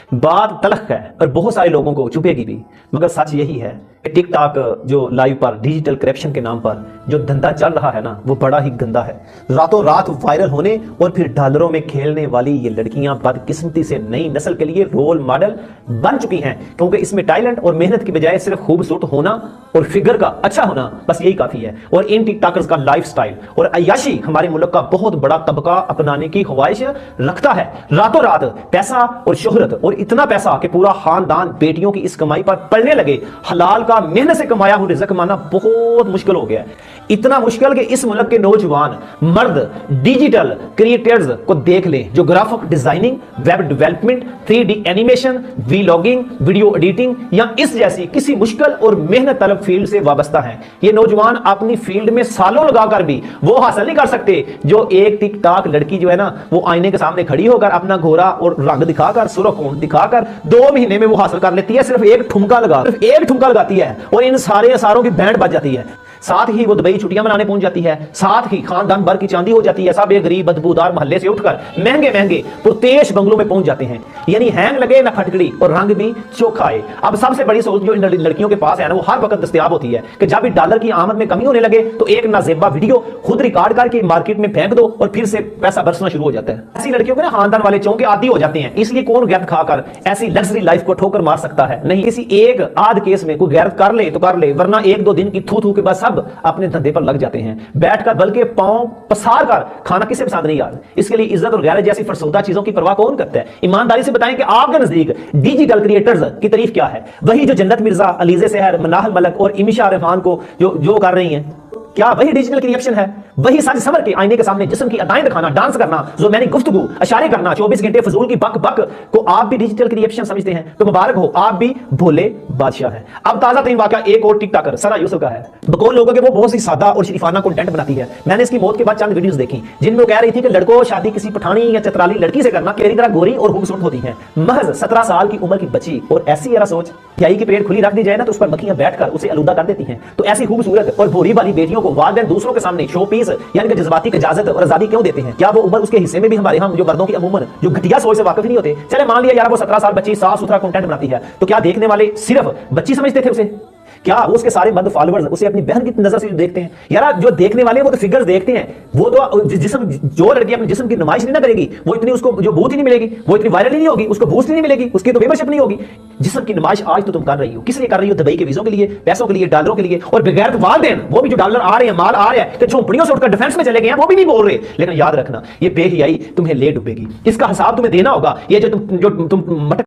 बात तलख है और बहुत सारे लोगों को चुभेगी भी, मगर सच यही है कि टिक टॉक जो लाइव पर डिजिटल करप्शन के नाम पर जो धंधा चल रहा है ना, वो बड़ा ही गंदा है। रातों रात वायरल होने और फिर डॉलरों में खेलने वाली ये लड़कियां बदकिस्मती से नई नस्ल के लिए रोल मॉडल बन चुकी हैं, क्योंकि इसमें टैलेंट और मेहनत की बजाय सिर्फ खूबसूरत होना और फिगर का अच्छा होना बस यही काफी है। और इन टिक टॉकर्स का लाइफ स्टाइल और अय्याशी हमारे मुल्क का बहुत बड़ा तबका अपनाने की ख्वाहिश रखता है। रातों रात पैसा और शोहरत, और इतना पैसा कि पूरा खानदान बेटियों की इस कमाई पर पलने लगे। हलाल का मेहनत से कमाया हुआ रिज़्क कमाना बहुत मुश्किल हो गया है, इतना मुश्किल कि इस मुल्क के नौजवान मर्द डिजिटल क्रिएटर्स को देख लें जो graphic designing, web development, 3D animation, vlogging, video editing या इस जैसी किसी मुश्किल और मेहनत तलब फील्ड से वाबस्ता हैं। ये नौजवान अपनी फील्ड में सालों लगाकर भी वो हासिल नहीं कर सकते जो एक टिक टॉक लड़की जो है ना, वो आईने के सामने खड़ी होकर अपना घोड़ा और रंग दिखाकर, सुर्ख होंठ दिखाकर 2 महीने में वो हासिल कर लेती है। सिर्फ एक ठुमका लगाती है और इन सारे असारों की बैंड बज जाती है। साथ ही वो दुबई छुट्टियां मनाने पहुंच जाती है, साथ ही खानदान भर की चांदी हो जाती है। सब एक गरीब बदबूदार मोहल्ले से उठकर महंगे महंगे पुरतेश बंगलों में पहुंच जाते हैं, यानी हैंग लगे ना खटकड़ी और रंग भी चोखा आए। अब सबसे बड़ी सोच जो इन लड़कियों के पास है ना, वो हर वक्त दस्तयाब होती है कि जब भी डॉलर की आमद में कमी होने लगे तो एक नाजेबा वीडियो खुद रिकॉर्ड करके मार्केट में फेंक दो और फिर से पैसा बरसना शुरू हो जाता है। ऐसी लड़कियों के ना खानदान वाले चौंके आदी हो जाते हैं, इसलिए कौन गैरत खाकर ऐसी लग्जरी लाइफ को ठोकर मार सकता है? नहीं, किसी एक आध केस में कोई गैरत कर ले तो कर ले, वरना 1-2 दिन की थू के बाद सब अपने धंधे पर लग जाते हैं बैठकर, बल्कि पांव पसार कर खाना किसे पसंद नहीं यार। इसके लिए इज्जत और गैरत जैसी फरसौदा चीजों की परवाह कौन करता है? ईमानदारी से बताएं कि आपके नजदीक डिजिटल क्रिएटर्स की तारीफ क्या है? वही जो जन्नत मिर्जा, अलीज़े सहर, मनाहल मलक और इमिशा अरफान को जो कर रही हैं, क्या वही डिजिटल क्रिएशन है? वही सज समर के आईने के सामने जिस्म की अदाएं दिखाना, डांस करना, जो मैंने गुफ्तगू, इशारे करना, 24 घंटे फजूल की बक बक को आप भी डिजिटल क्रिएशन समझते हैं तो मुबारक हो, आप भी भोले बादशाह हैं। अब ताजा तरीन वाकया एक और टिक टॉकर सरा यूसुफ का है। बकौल लोगों के वो बहुत ही सादा और शरीफाना कंटेंट बनाती है। मैंने इसकी मौत के बाद चंद वीडियोस देखी जिनमें वो कह रही थी कि लड़कों शादी किसी पठानी या चतराली लड़की से करना मेरी तरह गोरी और खूबसूरत होती है। महज 17 साल की उम्र की बच्ची, और ऐसी जरा सोच, ख्याई की पेट खुली रख दी जाए ना तो उस पर मक्खियां बैठकर उसे आलूदा कर देती हैं। तो ऐसी खूबसूरत और भोरी वाली बेटियों को वालिदैन दूसरों के सामने शो पीस यानी कि जज्बाती इजाजत और आजादी क्यों देते हैं? क्या वो उम्र उसके हिस्से में भी हमारे हम जो मर्दों की अमूमन जो घटिया सोच से वाकिफ नहीं होते? चले मान लिया यार वो 17 साल बच्ची साफ सुथरा कंटेंट बनाती है, तो क्या देखने वाले सिर्फ बच्ची समझते थे उसे? क्या वो उसके सारे मर्द फॉलोअर्स उसे अपनी बहन की नजर से देखते हैं? यार जो देखने वाले वो तो फिगर्स देखते हैं, वो तो जिस्म, जो लड़की अपने जिस्म की नुमाइश नहीं ना करेगी वो इतनी उसको जो बूथ ही नहीं मिलेगी, वो इतनी वायरल ही नहीं होगी, उसको बूस्ट ही नहीं मिलेगी, उसकी तो मेंबरशिप नहीं होगी। जिस्म की नुमाइश आज तो तुम कर रही हो, किस लिए कर रही हो? दुबई के वीजों के लिए, पैसों के लिए, डॉलरों के लिए। और बगैर वालिदैन वो भी जो डॉलर आ रहे हैं, माल आ रहा है, कि झोंपड़ियों से उठकर डिफेंस में चले गए हैं, वो भी नहीं बोल रहे। लेकिन याद रखना, ये बेहियाई तुम्हें ले डूबेगी, इसका हिसाब तुम्हें देना होगा। ये जो तुम मटक